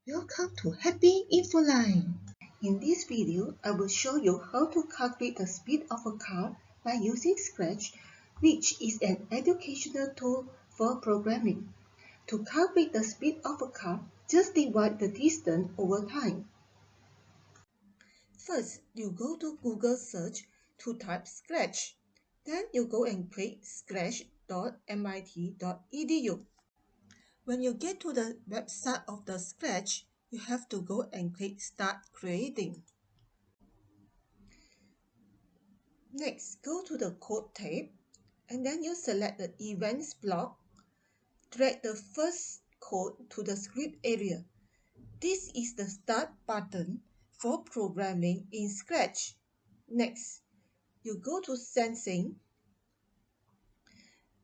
Welcome to Happy Infoline. In this video, I will show you how to calculate the speed of a car by using Scratch, which is an educational tool for programming. To calculate the speed of a car, just divide the distance over time. First, you go to Google search to type Scratch. Then you go and click scratch.mit.edu. When you get to the website of the Scratch, you have to go and click Start Creating. Next, go to the Code tab, and then you select the Events block. Drag the first code to the script area. This is the Start button for programming in Scratch. Next, you go to Sensing,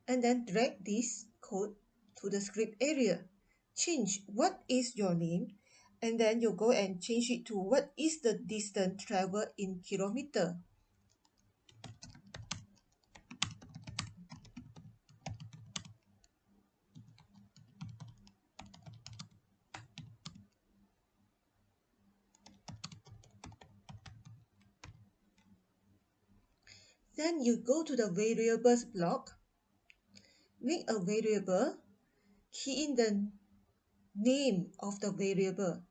and then drag this code to the script area. Change what is your name, and then you go and change it to what is the distance traveled in kilometer. Then you go to the variables block, make a variable, key in the name of the variable.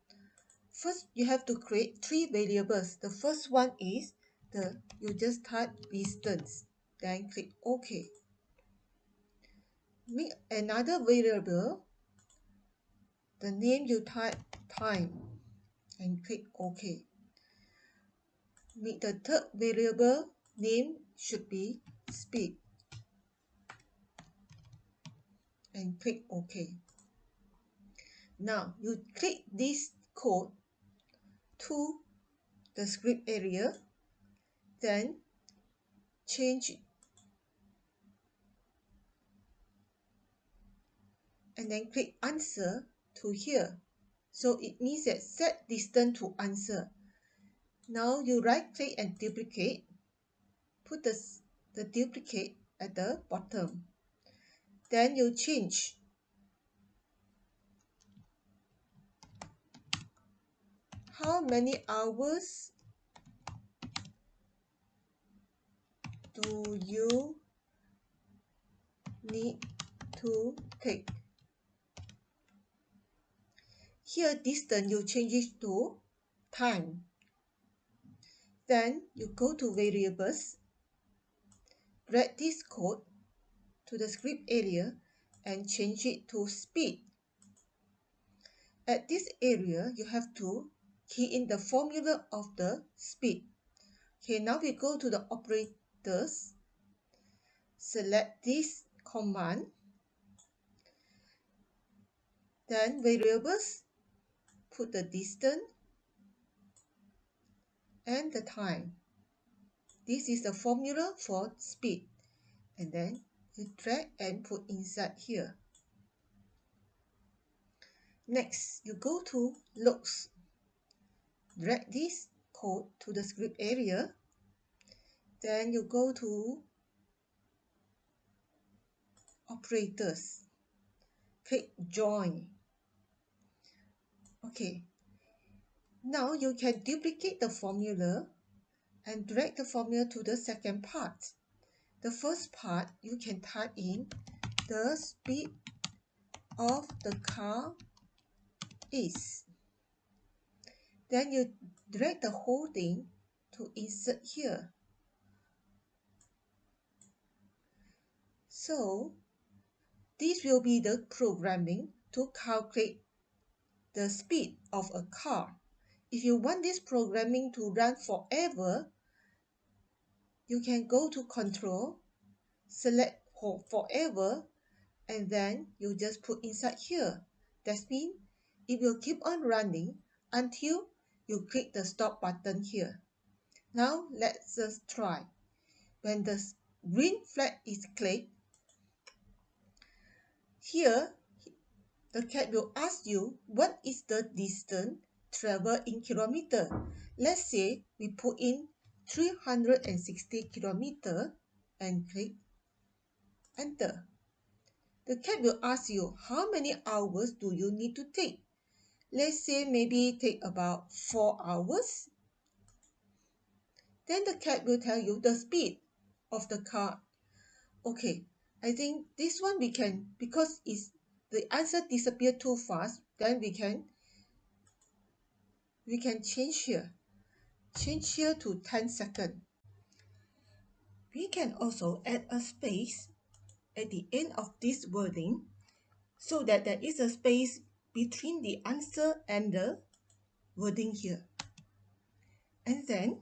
First, you have to create three variables. The first one is you just type distance, then click OK. Make another variable, the name you type time, and click OK. Make the third variable name should be speed, and click OK. Now you click this code to the script area, then change and then click answer to here. So it means that set distance to answer. Now you right click and duplicate, put the duplicate at the bottom. Then you change how many hours do you need to take. Here distance you change it to time. Then you go to variables, drag this code to the script area and change it to speed. At this area, you have to key in the formula of the speed. Okay, now we go to the operators. Select this command. Then variables, put the distance and the time. This is the formula for speed. And then you drag and put inside here. Next, you go to looks. Drag this code to the script area. Then you go to operators. Click join. Okay. Now you can duplicate the formula and drag the formula to the second part. The first part, you can type in the speed of the car is. Then you drag the whole thing to insert here. So this will be the programming to calculate the speed of a car. If you want this programming to run forever, you can go to Control, select forever, and then you just put inside here. That means it will keep on running until you click the stop button here. Now let's just try. When the green flag is clicked, here the cat will ask you what is the distance traveled in kilometer. Let's say we put in 360 kilometer and click enter. The cat will ask you how many hours do you need to take. Let's say maybe take about 4 hours. Then the cat will tell you the speed of the car. Okay, I think this one we can, because it's the answer disappeared too fast, then we can change here. Change here to 10 seconds. We can also add a space at the end of this wording so that there is a space between the answer and the wording here. And then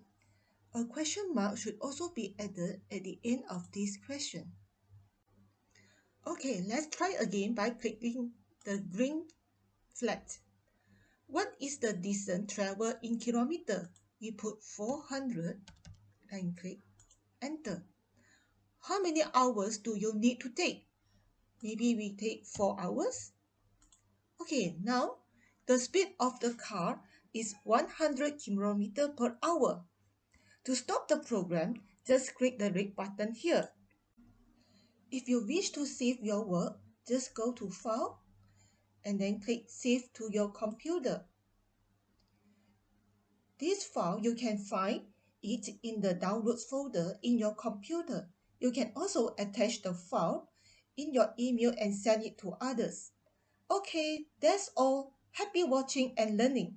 a question mark should also be added at the end of this question. Okay, let's try again by clicking the green flag. What is the distance traveled in kilometer? We put 400 and click enter. How many hours do you need to take? Maybe we take 4 hours. Okay, now the speed of the car is 100 kilometer per hour. To stop the program, just click the red button here. If you wish to save your work, just go to File and then click Save to your computer. This file, you can find it in the Downloads folder in your computer. You can also attach the file in your email and send it to others. Okay, that's all. Happy watching and learning.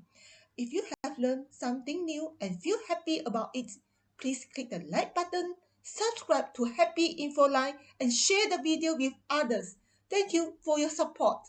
If you have learned something new and feel happy about it, please click the like button, subscribe to Happy Info Line, and share the video with others. Thank you for your support.